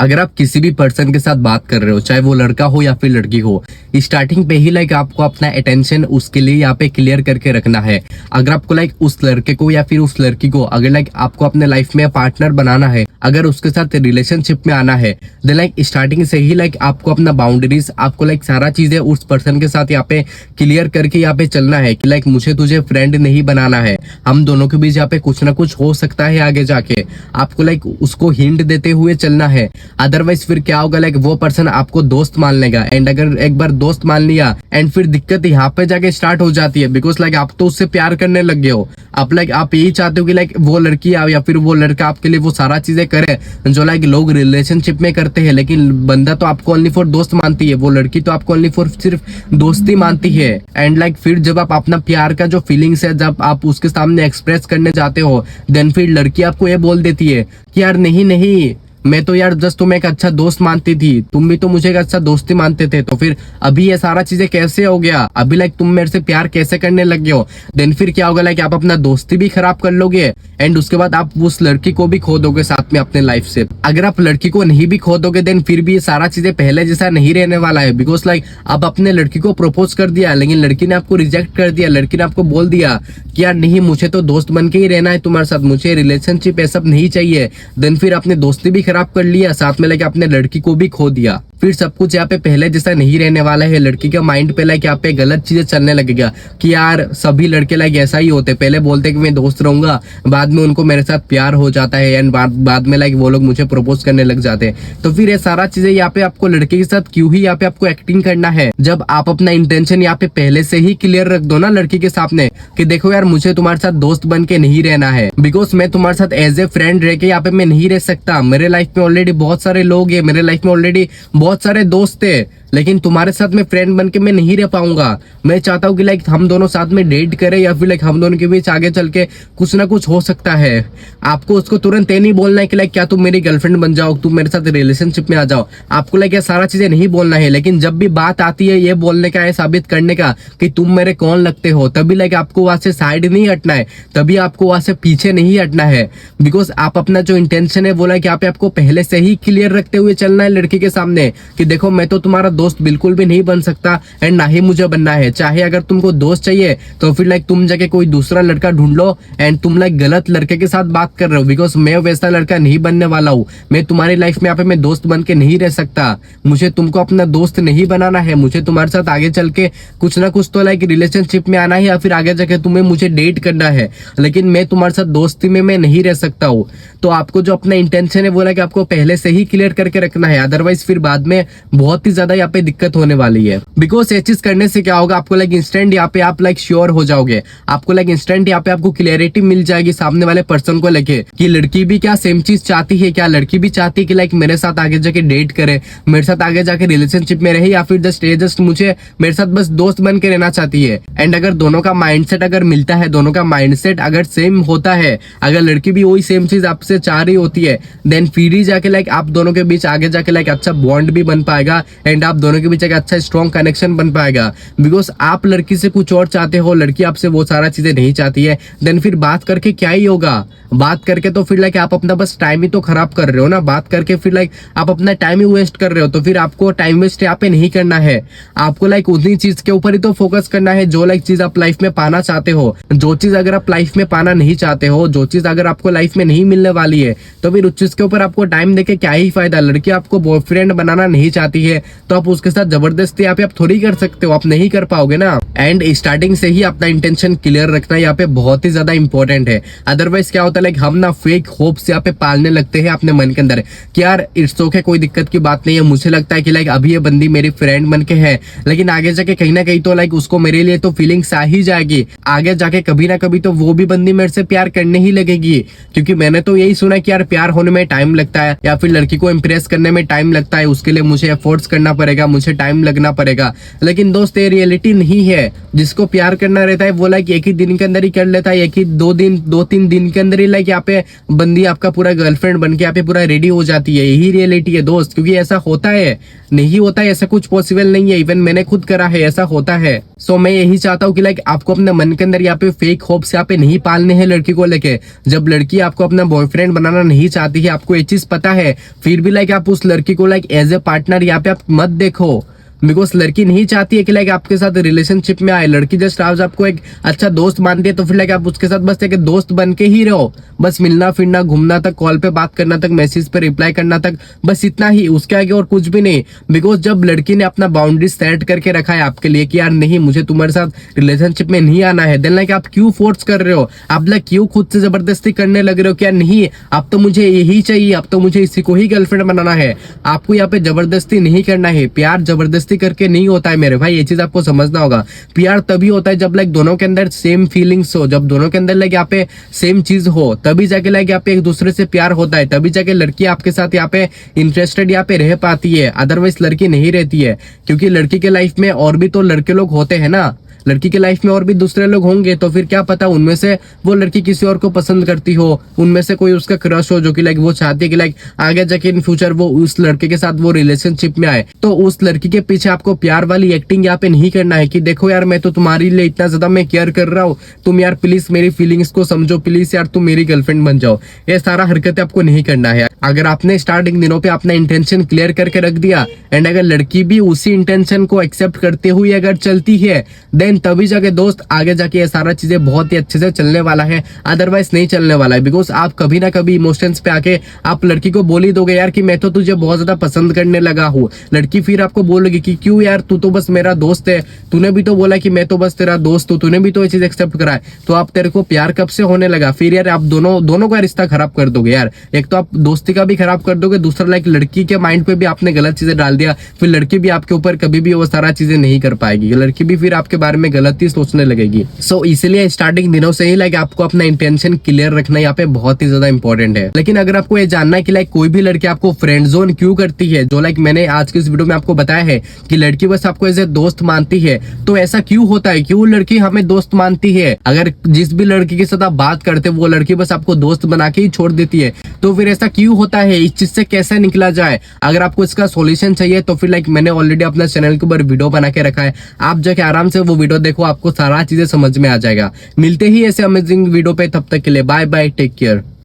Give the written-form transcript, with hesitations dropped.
अगर आप किसी भी पर्सन के साथ बात कर रहे हो, चाहे वो लड़का हो या फिर लड़की हो, स्टार्टिंग पे ही आपको अपना अटेंशन उसके लिए यहाँ पे क्लियर करके रखना है। अगर आपको उस लड़के को या फिर उस लड़की को अगर आपको अपने लाइफ में पार्टनर बनाना है, अगर उसके साथ रिलेशनशिप में आना है, देन स्टार्टिंग से ही आपको अपना बाउंड्रीज, आपको सारा चीजें उस पर्सन के साथ यहाँ पे क्लियर करके यहाँ पे चलना है कि मुझे तुझे फ्रेंड नहीं बनाना है, हम दोनों के बीच यहाँ पे कुछ ना कुछ हो सकता है आगे जाके, आपको उसको हिंट देते हुए चलना है। अदरवाइज फिर क्या होगा, वो पर्सन आपको दोस्त मान लेगा, एंड अगर एक बार दोस्त मान लिया एंड फिर दिक्कत यहाँ पे जाके स्टार्ट हो जाती है, बिकॉज आप तो उससे प्यार करने लग गए हो। आप यही चाहते हो कि वो लड़की या फिर वो लड़का आपके लिए वो सारा चीजें करे जो लोग रिलेशनशिप में करते हैं, लेकिन बंदा तो आपको ओनली फॉर दोस्त मानती है, वो लड़की तो आपको ओनली फॉर सिर्फ दोस्ती मानती है। एंड फिर जब आप अपना प्यार का जो फीलिंग्स है जब आप उसके सामने एक्सप्रेस करने जाते हो, देन फिर लड़की आपको ये बोल देती है कि यार नहीं नहीं, मैं तो यार जस्ट तुम्हें एक अच्छा दोस्त मानती थी, तुम भी तो मुझे एक अच्छा दोस्ती मानते थे, तो फिर अभी ये सारा चीजें कैसे हो गया, अभी तुम मेरे से प्यार कैसे करने लग गए हो। देन फिर क्या होगा, आप अपना दोस्ती भी खराब कर लोगे एंड उसके बाद आप उस लड़की को भी खो दोगे साथ में अपने लाइफ से। अगर आप लड़की को नहीं भी खो दोगे, देन फिर भी ये सारा चीजें पहले जैसा नहीं रहने वाला है, बिकॉज आप अपने लड़की को प्रपोज कर दिया, लेकिन लड़की ने आपको रिजेक्ट कर दिया, लड़की ने आपको बोल दिया कि यार नहीं, मुझे तो दोस्त बन के ही रहना है तुम्हारे साथ, मुझे रिलेशनशिप ये सब नहीं चाहिए। देन फिर आपने दोस्ती भी खराब कर लिया, साथ में अपने लड़की को भी खो दिया, फिर सब कुछ यहाँ पे पहले जैसा नहीं रहने वाला है। लड़की के माइंड पे यहाँ पे गलत चीजें चलने लगेगा कि यार सभी लड़के ऐसा ही होते, पहले बोलते कि मैं दोस्त रहूंगा, बाद में उनको मेरे साथ प्यार हो जाता है एंड बाद में वो लोग मुझे प्रपोज करने लग जाते हैं। तो फिर ये सारा चीजें यहाँ पे आपको लड़के के साथ क्यों ही यहाँ पे आपको एक्टिंग करना है, जब आप अपना इंटेंशन यहाँ पे पहले से ही क्लियर रख दो ना लड़की के सामने कि देखो यार मुझे तुम्हारे साथ दोस्त बन के नहीं रहना है, बिकॉज मैं तुम्हारे साथ एज ए फ्रेंड रह के यहाँ पे मैं नहीं रह सकता। मेरे लाइफ में ऑलरेडी बहुत सारे लोग है, मेरे लाइफ में ऑलरेडी बहुत सारे दोस्त है, लेकिन तुम्हारे साथ में फ्रेंड बन के मैं नहीं रह पाऊंगा। मैं चाहता हूँ कि हम दोनों साथ में डेट करें या फिर हम दोनों के बीच आगे चल के कुछ ना कुछ हो सकता है। आपको उसको तुरंत ये नहीं बोलना है कि क्या तुम मेरी गर्लफ्रेंड बन जाओ, तुम मेरे साथ रिलेशनशिप में आ जाओ, आपको ये सारा चीजें नहीं बोलना है। लेकिन जब भी बात आती है ये बोलने का, है साबित करने का कि तुम मेरे कौन लगते हो, तभी आपको वहां से साइड नहीं हटना है, तभी आपको वहां से पीछे नहीं हटना है, बिकॉज आप अपना जो इंटेंशन है बोला कि आपको पहले से ही क्लियर रखते हुए चलना है लड़की के सामने कि देखो मैं तो तुम्हारा दोस्त बिल्कुल भी नहीं बन सकता एंड ना ही मुझे बनना है। चाहे अगर तुमको दोस्त चाहिए तो फिर तुम जाके कोई दूसरा लड़का ढूंढ लो एंड तुम गलत लड़के के साथ बात कर रहे हो, बिकॉज मैं वैसा लड़का नहीं बनने वाला हूँ। मैं तुम्हारी लाइफ में यहाँ पे मैं दोस्त बन के नहीं रह सकता, मुझे तुमको अपना दोस्त नहीं बनाना है, मुझे तुम्हारे साथ आगे चल के कुछ ना कुछ तो रिलेशनशिप में आना है या फिर आगे जाके तुम्हें मुझे डेट करना है, लेकिन मैं तुम्हारे साथ दोस्ती में मैं नहीं रह सकता हूँ। तो आपको जो अपना इंटेंशन है बोला कि आपको पहले से ही क्लियर करके रखना है, अदरवाइज फिर बाद में बहुत ही ज्यादा यहाँ पे दिक्कत होने वाली है। बिकॉज ये चीज करने से क्या होगा, आपको इंस्टेंट यहाँ पे आप श्योर हो जाओगे, आपको इंस्टेंट यहाँ पे आपको क्लियरिटी मिल जाएगी सामने वाले पर्सन को लेके कि लड़की भी क्या सेम चीज चाहती है, क्या लड़की भी चाहती है कि मेरे साथ आगे जाके डेट करे, मेरे साथ आगे जाके रिलेशनशिप में रहे, या फिर जस्ट मुझे मेरे साथ बस दोस्त बन के रहना चाहती है। एंड अगर दोनों का माइंडसेट अगर मिलता है, दोनों का माइंडसेट अगर सेम होता है, अगर लड़की भी वही सेम चीज आपसे चाह रही होती है, देन फिर ही जाके आप दोनों के बीच आगे जाके अच्छा बॉन्ड भी बन पाएगा एंड आप दोनों के बीच एक अच्छा स्ट्रॉन्ग कनेक्शन बन पाएगा। बिकॉज आप लड़की से कुछ और चाहते हो, लड़की आपसे वो सारा चीजें नहीं चाहती है, देन फिर बात करके क्या ही होगा, बात करके तो फिर आप अपना बस टाइम ही तो खराब कर रहे हो ना, बात करके फिर आप अपना टाइम ही वेस्ट कर रहे हो। तो फिर आपको टाइम वेस्ट यहाँ पे नहीं करना है, आपको उन्हीं चीज के ऊपर ही तो फोकस करना है जो चीज आप लाइफ में पाना चाहते हो। जो चीज अगर आप लाइफ में पाना नहीं चाहते हो, जो चीज अगर आपको लाइफ में नहीं मिलने वाली है, तो फिर उस चीज के ऊपर आपको टाइम देके क्या ही फायदा। लड़की आपको बॉयफ्रेंड बनाना नहीं चाहती है तो आप उसके साथ जबरदस्ती यहाँ पे आप थोड़ी कर सकते हो, आप नहीं कर पाओगे ना। एंड स्टार्टिंग से ही अपना इंटेंशन क्लियर रखना यहाँ पे बहुत ही ज्यादा इंपॉर्टेंट है। अदरवाइज क्या होता है हम ना फेक होप्स यहाँ पे पालने लगते हैं अपने मन के अंदर कि यार इट्स ओके, कोई दिक्कत की बात नहीं है, मुझे लगता है कि अभी ये बंदी मेरी फ्रेंड बन के है, लेकिन आगे जाके कहीं ना कहीं तो उसको मेरे लिए तो फीलिंग्स आ ही जाएगी, आगे जाके कभी ना कभी तो वो भी बंदी मेरे से प्यार करने ही लगेगी। क्योंकि मैंने तो यही सुना कि यार प्यार होने में टाइम लगता है या फिर लड़की को इम्प्रेस करने में टाइम लगता है, उसके लिए मुझे एफर्ट्स करना पड़ेगा। पड़ेगा, मुझे टाइम लगना पड़ेगा। लेकिन दोस्त ये रियलिटी नहीं है। जिसको प्यार करना रहता है वो लाइक एक ही दिन के अंदर ही कर लेता है, एक ही 2-3 दिन के अंदर ही लाइक यहाँ पे बंदी आपका पूरा गर्लफ्रेंड बन के यहाँ पे पूरा रेडी हो जाती है। यही रियलिटी है दोस्त, क्योंकि ऐसा होता है, नहीं होता है ऐसा कुछ पॉसिबल नहीं है। इवन मैंने खुद करा है, ऐसा होता है। सो मैं यही चाहता हूँ कि लाइक आपको अपने मन के अंदर यहाँ पे फेक होप्स यहाँ पे नहीं पालने हैं लड़की को लेके। जब लड़की आपको अपना बॉयफ्रेंड बनाना नहीं चाहती है, आपको ये चीज पता है, फिर भी लाइक आप उस लड़की को लाइक एज ए पार्टनर यहाँ पे आप मत देखो। बिकॉज लड़की नहीं चाहती है कि लाइक आपके साथ रिलेशनशिप में आए। लड़की जस्ट आज आपको एक अच्छा दोस्त मानती है, तो फिर लाइक आप उसके साथ बस एक दोस्त बन के ही रहो। बस मिलना फिरना, घूमना तक, कॉल पे बात करना तक, मैसेज पे रिप्लाई करना तक, बस इतना ही, उसके आगे और कुछ भी नहीं। बिकॉज जब लड़की ने अपना बाउंड्री सेट करके रखा है आपके लिए कि यार नहीं, मुझे तुम्हारे साथ रिलेशनशिप में नहीं आना है, देन लाइक आप क्यों फोर्स कर रहे हो? आप लाइक क्यों खुद से जबरदस्ती करने लग रहे हो कि यार नहीं, अब तो मुझे यही चाहिए, अब तो मुझे इसी को ही गर्लफ्रेंड बनाना है। आपको यहाँ पे जबरदस्ती नहीं करना है। प्यार जबरदस्ती करके नहीं होता है मेरे भाई, ये चीज आपको समझना होगा। प्यार तभी होता है जब लाइक दोनों के अंदर सेम फीलिंग्स हो, जब दोनों के अंदर लाइक यहाँ पे सेम चीज हो, तभी जाके लाइक यहाँ पे एक दूसरे से प्यार होता है, तभी जाके लड़की आपके साथ यहाँ पे इंटरेस्टेड यहाँ पे रह पाती है। अदरवाइज लड़की नहीं रहती है, क्योंकि लड़की के लाइफ में और भी तो लड़के लोग होते हैं ना, लड़की के लाइफ में और भी दूसरे लोग होंगे, तो फिर क्या पता उनमें से वो लड़की किसी और को पसंद करती हो, उनमें से कोई उसका क्रश हो जो कि लाइक वो चाहती है कि लाइक आगे जाके इन फ्यूचर वो उस लड़के के साथ वो रिलेशनशिप में आए। तो उस लड़की के पीछे आपको प्यार वाली एक्टिंग यहाँ पे नहीं करना है कि देखो यार मैं तो तुम्हारे लिए इतना ज्यादा मैं केयर कर रहा हूँ, तुम यार प्लीज मेरी फीलिंग्स को समझो, प्लीज यार तुम मेरी गर्लफ्रेंड बन जाओ। ये सारा हरकतें आपको नहीं करना है। अगर आपने स्टार्टिंग दिनों पे अपना इंटेंशन क्लियर करके रख दिया एंड अगर लड़की भी उसी इंटेंशन को एक्सेप्ट करते हुए अगर चलती है, देन तभी जाके दोस्त आगे जाके ये सारा चीजें बहुत ही अच्छे से चलने वाला है। अदरवाइज नहीं चलने वाला है। बिकॉज आप कभी ना कभी इमोशंस पे आके आप लड़की को बोल ही दोगे यार कि मैं तो तुझे बहुत ज्यादा पसंद करने लगा हूँ। लड़की फिर आपको बोलेगी कि क्यों यार, तू तो बस मेरा दोस्त है, तूने भी तो बोला कि मैं तो बस तेरा दोस्त हूँ, तूने भी तो ये चीज एक्सेप्ट करा है, तो आप तेरे को प्यार कब से होने लगा? फिर यार आप दोनों का रिश्ता खराब कर दोगे यार। एक तो आप दोस्ती का भी खराब कर दोगे, दूसरा लाइक लड़की के माइंड पे भी आपने गलत चीजें डाल दिया, फिर लड़की भी आपके ऊपर कभी भी वो सारा चीजें नहीं कर पाएगी। लड़की भी फिर आपके बारे में गलत ही सोचने लगेगी। सो इसीलिए स्टार्टिंग दिनों से ही लाइक आपको अपना इंटेंशन क्लियर रखना यहाँ पे बहुत ही ज्यादा इंपॉर्टेंट है। लेकिन अगर आपको ये जानना है कि लाइक कोई भी लड़की आपको फ्रेंड जोन क्यों करती है, जो लाइक मैंने आज की इस वीडियो में आपको बताया है कि लड़की बस आपको एज ए दोस्त मानती है, तो ऐसा क्यों होता है, क्यों लड़की हमें दोस्त मानती है? अगर जिस भी लड़की के साथ आप बात करते वो लड़की बस आपको दोस्त बना के ही छोड़ देती है, तो फिर ऐसा क्यों होता है? इस चीज से कैसे निकला जाए? अगर आपको इसका सॉल्यूशन चाहिए तो फिर लाइक मैंने ऑलरेडी अपना चैनल के ऊपर वीडियो बना के रखा है, आप जाके आराम से वो वीडियो देखो, आपको सारा चीजें समझ में आ जाएगा। मिलते ही ऐसे अमेजिंग वीडियो पे, तब तक के लिए बाय बाय, टेक केयर।